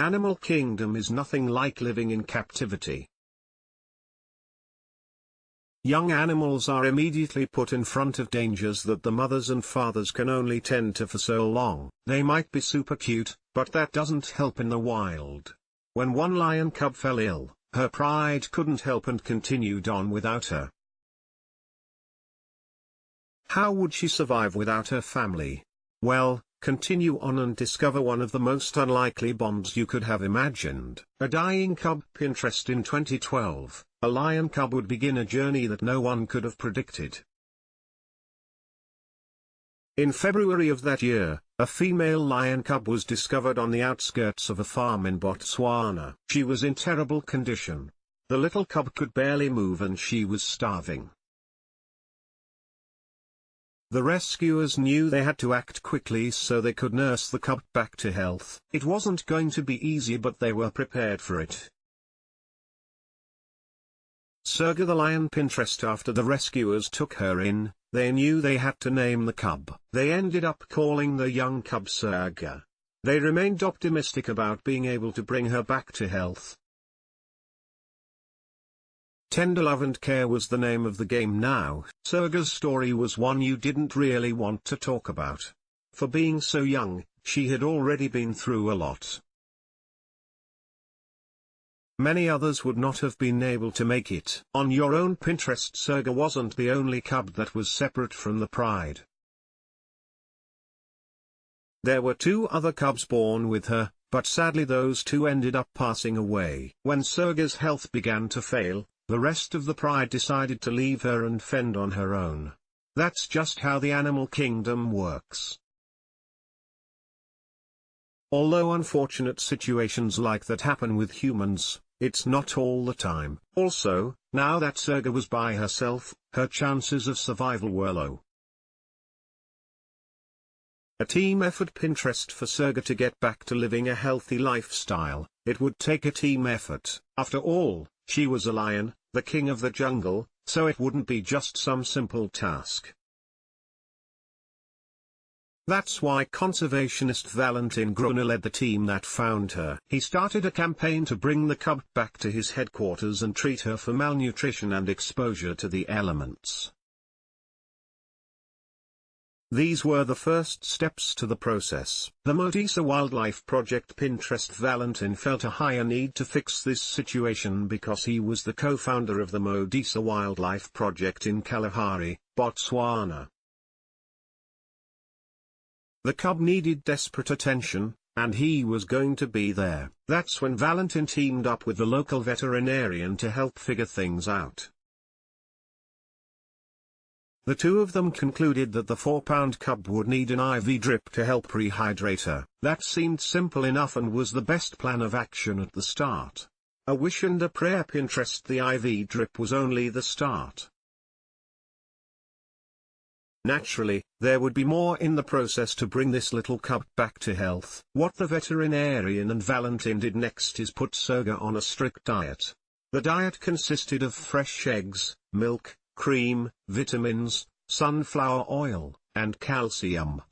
animal kingdom is nothing like living in captivity. Young animals are immediately put in front of dangers that the mothers and fathers can only tend to for so long. They might be super cute, but that doesn't help in the wild. When one lion cub fell ill, her pride couldn't help and continued on without her. How would she survive without her family? Well, continue on and discover one of the most unlikely bonds you could have imagined. A dying cub. Pinterest. In 2012, a lion cub would begin a journey that no one could have predicted. In February of that year, a female lion cub was discovered on the outskirts of a farm in Botswana. She was in terrible condition. The little cub could barely move and she was starving. The rescuers knew they had to act quickly so they could nurse the cub back to health. It wasn't going to be easy, but they were prepared for it. Surga the lion. Pinterest. After the rescuers took her in, they knew they had to name the cub. They ended up calling the young cub Surga. They remained optimistic about being able to bring her back to health. Tender Love and Care was the name of the game now. Surga's story was one you didn't really want to talk about. For being so young, she had already been through a lot. Many others would not have been able to make it on your own. Pinterest. Surga wasn't the only cub that was separate from the pride. There were 2 other cubs born with her, but sadly those 2 ended up passing away. When Surga's health began to fail, the rest of the pride decided to leave her and fend on her own. That's just how the animal kingdom works. Although unfortunate situations like that happen with humans, it's not all the time. Also, now that Surga was by herself, her chances of survival were low. A team effort. Pinterest. For Surga to get back to living a healthy lifestyle, it would take a team effort. After all, she was a lion, the king of the jungle, so it wouldn't be just some simple task. That's why conservationist Valentin Groner led the team that found her. He started a campaign to bring the cub back to his headquarters and treat her for malnutrition and exposure to the elements. These were the first steps to the process. The Modisa Wildlife Project. Pinterest. Valentin felt a higher need to fix this situation because he was the co-founder of the Modisa Wildlife Project in Kalahari, Botswana. The cub needed desperate attention, and he was going to be there. That's when Valentin teamed up with the local veterinarian to help figure things out. The 2 of them concluded that the 4-pound cub would need an IV drip to help rehydrate her. That seemed simple enough and was the best plan of action at the start. A wish and a prayer. Pinterest. The IV drip was only the start. Naturally, there would be more in the process to bring this little cub back to health. What the veterinarian and Valentin did next is put Surga on a strict diet. The diet consisted of fresh eggs, milk, cream, vitamins, sunflower oil, and calcium.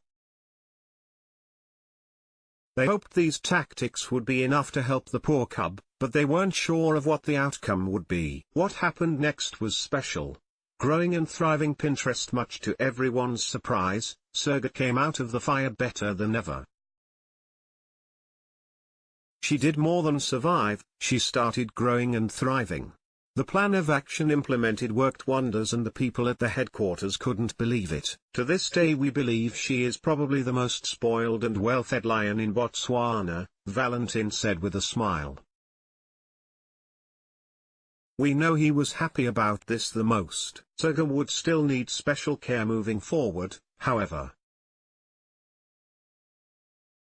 They hoped these tactics would be enough to help the poor cub, but they weren't sure of what the outcome would be. What happened next was special. Growing and thriving. Pinterest. Much to everyone's surprise, Surga came out of the fire better than ever. She did more than survive, she started growing and thriving. The plan of action implemented worked wonders and the people at the headquarters couldn't believe it. To this day we believe she is probably the most spoiled and well-fed lion in Botswana, Valentin said with a smile. We know he was happy about this the most. Surga would still need special care moving forward, however.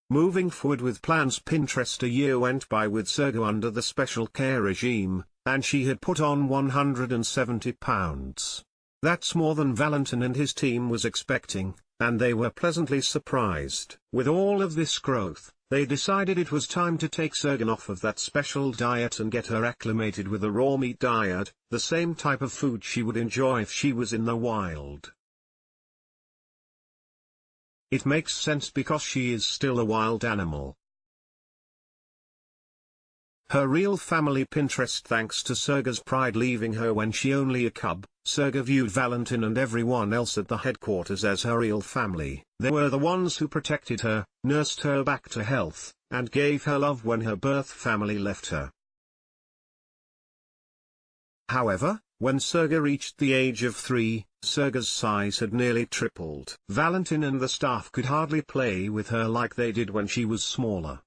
Moving forward with plans. Pinterest. A year went by with Surga under the special care regime, and she had put on 170 pounds. That's more than Valentin and his team was expecting, and they were pleasantly surprised. With all of this growth, they decided it was time to take Surga off of that special diet and get her acclimated with a raw meat diet, the same type of food she would enjoy if she was in the wild. It makes sense because she is still a wild animal. Her real family Pinterest thanks to Sergei's pride leaving her when she only a cub. Sergei viewed Valentin and everyone else at the headquarters as her real family. They were the ones who protected her, nursed her back to health, and gave her love when her birth family left her. However, when Sergei reached the age of 3, Sergei's size had nearly tripled. Valentin and the staff could hardly play with her like they did when she was smaller.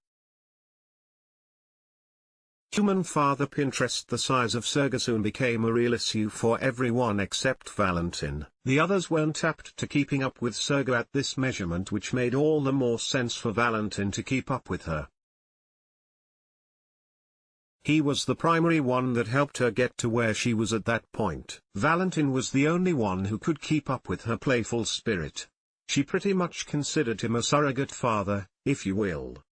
Human father Pinterest the size of Sergei soon became a real issue for everyone except Valentin. The others weren't apt to keeping up with Sergei at this measurement, which made all the more sense for Valentin to keep up with her. He was the primary one that helped her get to where she was at that point. Valentin was the only one who could keep up with her playful spirit. She pretty much considered him a surrogate father, if you will.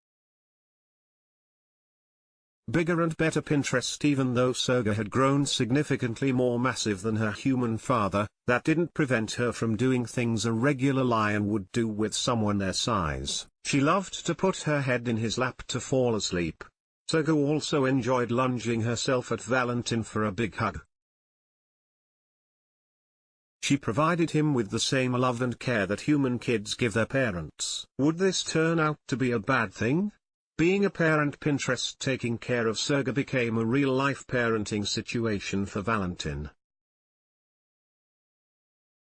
Bigger and better Pinterest. Even though Sergei had grown significantly more massive than her human father, that didn't prevent her from doing things a regular lion would do with someone their size. She loved to put her head in his lap to fall asleep. Sergei also enjoyed lunging herself at Valentin for a big hug. She provided him with the same love and care that human kids give their parents. Would this turn out to be a bad thing? Being a parent Pinterest taking care of Sergei became a real-life parenting situation for Valentin.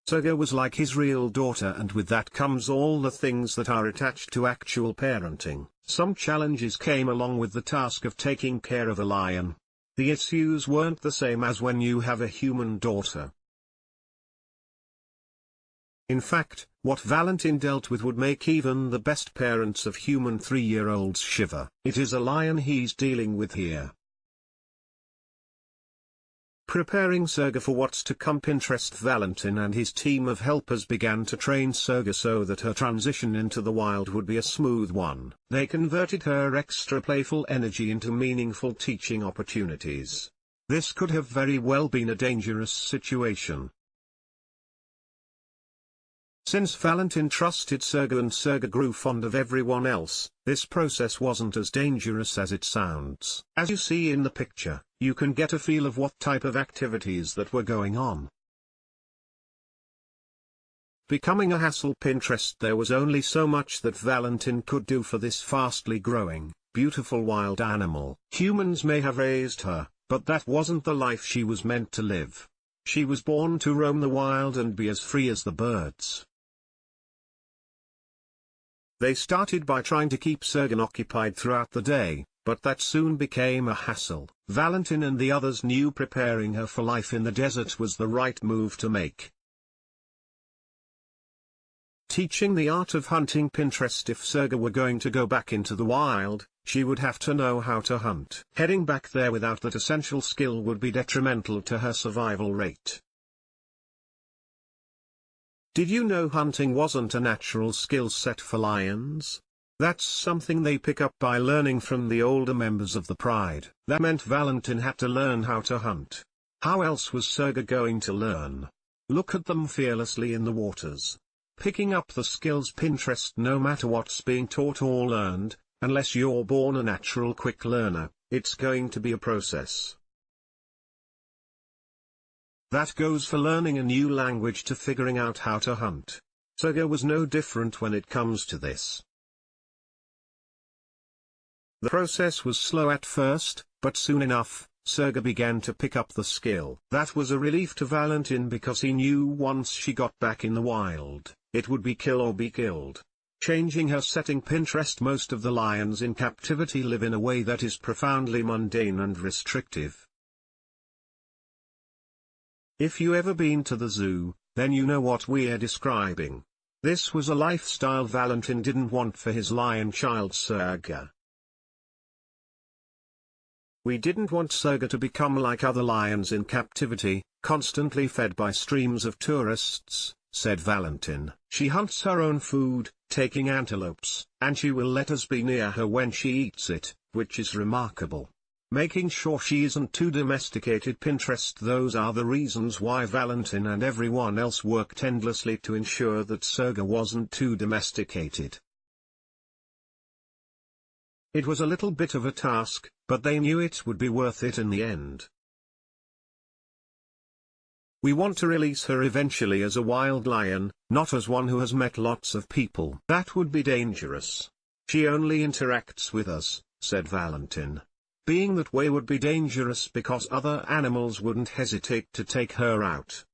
Sergei was like his real daughter, and with that comes all the things that are attached to actual parenting. Some challenges came along with the task of taking care of a lion. The issues weren't the same as when you have a human daughter. In fact, what Valentin dealt with would make even the best parents of human 3-year-olds shiver. It is a lion he's dealing with here. Preparing Sergei for what's to come, Pinterest Valentin and his team of helpers began to train Sergei so that her transition into the wild would be a smooth one. They converted her extra playful energy into meaningful teaching opportunities. This could have very well been a dangerous situation. Since Valentin trusted Sergei and Sergei grew fond of everyone else, this process wasn't as dangerous as it sounds. As you see in the picture, you can get a feel of what type of activities that were going on. Becoming a hassle Pinterest. There was only so much that Valentin could do for this fastly growing, beautiful wild animal. Humans may have raised her, but that wasn't the life she was meant to live. She was born to roam the wild and be as free as the birds. They started by trying to keep Sergei occupied throughout the day, but that soon became a hassle. Valentin and the others knew preparing her for life in the desert was the right move to make. Teaching the art of hunting Pinterest. If Sergei were going to go back into the wild, she would have to know how to hunt. Heading back there without that essential skill would be detrimental to her survival rate. Did you know hunting wasn't a natural skill set for lions? That's something they pick up by learning from the older members of the pride. That meant Valentin had to learn how to hunt. How else was Sergei going to learn? Look at them fearlessly in the waters. Picking up the skills Pinterest. No matter what's being taught or learned, unless you're born a natural quick learner, it's going to be a process. That goes for learning a new language to figuring out how to hunt. Sergei was no different when it comes to this. The process was slow at first, but soon enough, Sergei began to pick up the skill. That was a relief to Valentin because he knew once she got back in the wild, it would be kill or be killed. Changing her setting Pinterest. Most of the lions in captivity live in a way that is profoundly mundane and restrictive. If you ever been to the zoo, then you know what we're describing. This was a lifestyle Valentin didn't want for his lion child Sergei. We didn't want Sergei to become like other lions in captivity, constantly fed by streams of tourists, said Valentin. She hunts her own food, taking antelopes, and she will let us be near her when she eats it, which is remarkable. Making sure she isn't too domesticated Pinterest. Those are the reasons why Valentin and everyone else worked endlessly to ensure that Sergei wasn't too domesticated. It was a little bit of a task, but they knew it would be worth it in the end. We want to release her eventually as a wild lion, not as one who has met lots of people. That would be dangerous. She only interacts with us, said Valentin. Being that way would be dangerous because other animals wouldn't hesitate to take her out.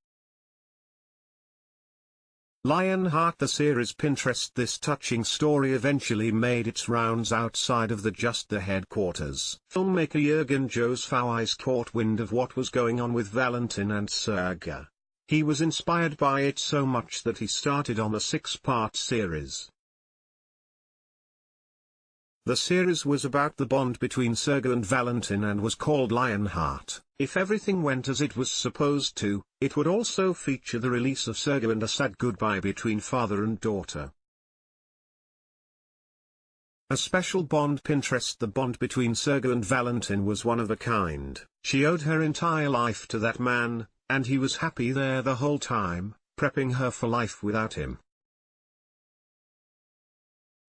Lionheart. The series Pinterest. This touching story eventually made its rounds outside of the headquarters. Filmmaker Jürgen Jos Fauis caught wind of what was going on with Valentin and Serge. He was inspired by it so much that he started on a 6-part series. The series was about the bond between Serge and Valentin and was called Lionheart. If everything went as it was supposed to, it would also feature the release of Serge and a sad goodbye between father and daughter. A special bond. Pinterest. The bond between Serge and Valentin was one of a kind. She owed her entire life to that man, and he was happy there the whole time, prepping her for life without him.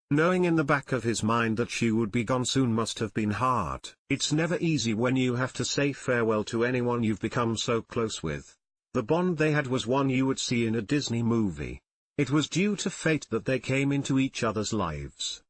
Knowing in the back of his mind that she would be gone soon must have been hard. It's never easy when you have to say farewell to anyone you've become so close with. The bond they had was one you would see in a Disney movie. It was due to fate that they came into each other's lives.